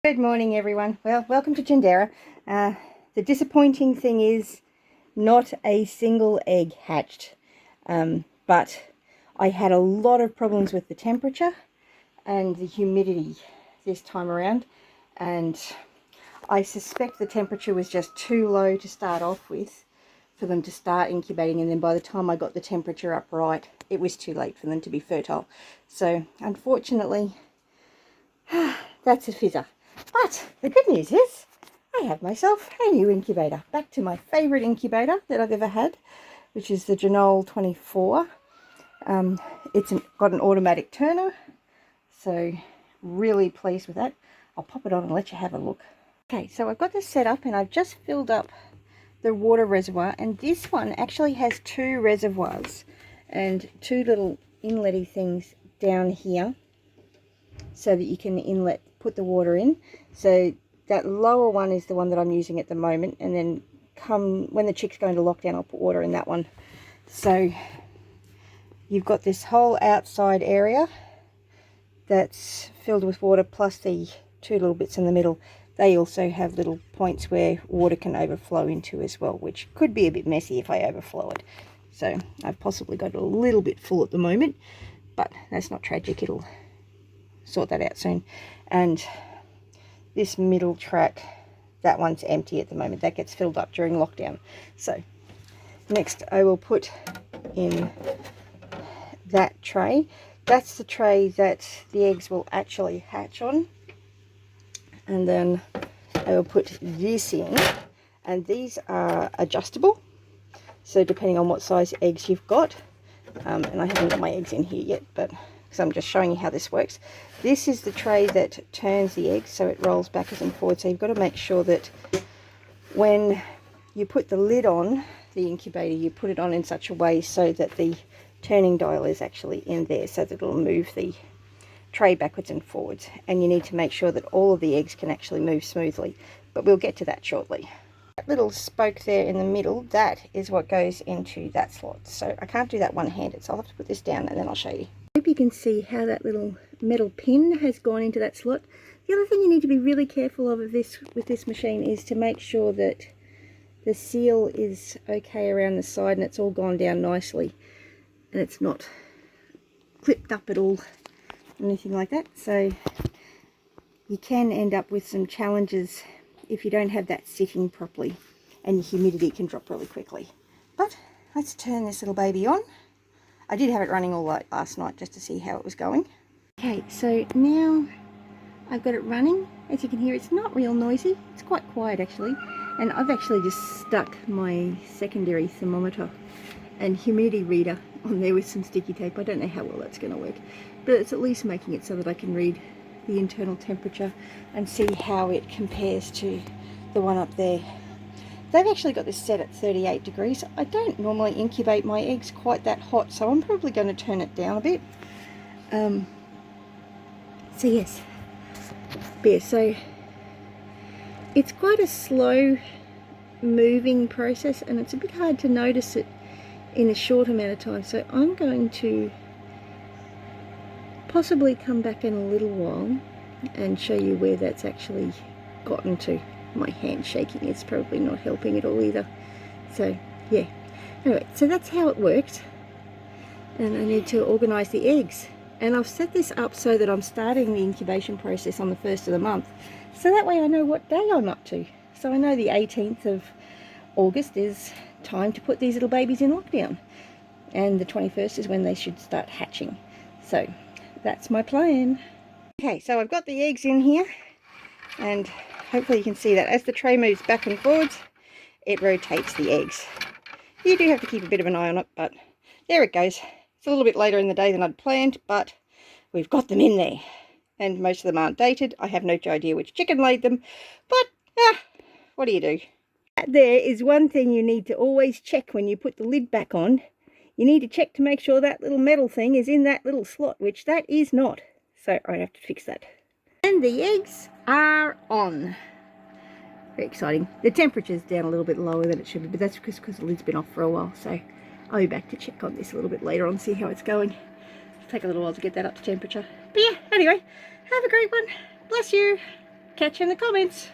Good morning, everyone. Well, welcome to Tindera. The disappointing thing is not a single egg hatched, but I had a lot of problems with the temperature and the humidity this time around, and I suspect the temperature was just too low to start off with for them to start incubating, and then by the time I got the temperature up right, it was too late for them to be fertile. So unfortunately, that's a fizzer. But the good news is I have myself a new incubator. Back to my favourite incubator that I've ever had, which is the Janol 24. It's got an automatic turner, so really pleased with that. I'll pop it on and let you have a look. Okay, so I've got this set up and I've just filled up the water reservoir, and this one actually has two reservoirs and two little inletty things down here so that you can put the water in. So that lower one is the one that I'm using at the moment, and then when the chicks go into lockdown, I'll put water in that one. So you've got this whole outside area that's filled with water, plus the two little bits in the middle. They also have little points where water can overflow into as well, which could be a bit messy if I overflow it. So I've possibly got it a little bit full at the moment, but that's not tragic. It'll sort that out soon. And this middle track, that one's empty at the moment. That gets filled up during lockdown. So next I will put in that tray. That's the tray that the eggs will actually hatch on. And then I will put this in, and these are adjustable, so depending on what size eggs you've got, and I haven't got my eggs in here yet, but because I'm just showing you how this works. This is the tray that turns the eggs, so it rolls backwards and forwards. So you've got to make sure that when you put the lid on the incubator, you put it on in such a way so that the turning dial is actually in there, so that it'll move the tray backwards and forwards. And you need to make sure that all of the eggs can actually move smoothly, but we'll get to that shortly. That little spoke there in the middle, that is what goes into that slot. So I can't do that one-handed, so I'll have to put this down and then I'll show you. I hope you can see how that little metal pin has gone into that slot. The other thing you need to be really careful of with this machine is to make sure that the seal is okay around the side and it's all gone down nicely and it's not clipped up at all, anything like that. So you can end up with some challenges if you don't have that sitting properly, and your humidity can drop really quickly. But let's turn this little baby on. I did have it running all last night just to see how it was going. Okay, so now I've got it running. As you can hear, it's not real noisy. It's quite quiet actually. And I've actually just stuck my secondary thermometer and humidity reader on there with some sticky tape. I don't know how well that's going to work, but it's at least making it so that I can read the internal temperature and see how it compares to the one up there. They've actually got this set at 38 degrees. I don't normally incubate my eggs quite that hot, so I'm probably going to turn it down a bit. So yes, but yeah, so it's quite a slow moving process, and it's a bit hard to notice it in a short amount of time. So I'm going to possibly come back in a little while and show you where that's actually gotten to. My hand shaking is probably not helping at all either. So yeah, anyway, so that's how it works, and I need to organize the eggs, and I've set this up so that I'm starting the incubation process on the 1st of the month, so that way I know what day I'm up to. So I know the 18th of August is time to put these little babies in lockdown, and the 21st is when they should start hatching. So that's my plan. Okay, so I've got the eggs in here, and hopefully you can see that as the tray moves back and forwards, it rotates the eggs. You do have to keep a bit of an eye on it, but there it goes. It's a little bit later in the day than I'd planned, but we've got them in there, and most of them aren't dated. I have no idea which chicken laid them, but what do you do? There is one thing you need to always check when you put the lid back on. You need to check to make sure that little metal thing is in that little slot, which that is not. So I have to fix that. And the eggs are on. Very exciting. The temperature's down a little bit lower than it should be, but that's because the lid's been off for a while. So I'll be back to check on this a little bit later on, see how it's going. It'll take a little while to get that up to temperature. But yeah, anyway, have a great one. Bless you. Catch you in the comments.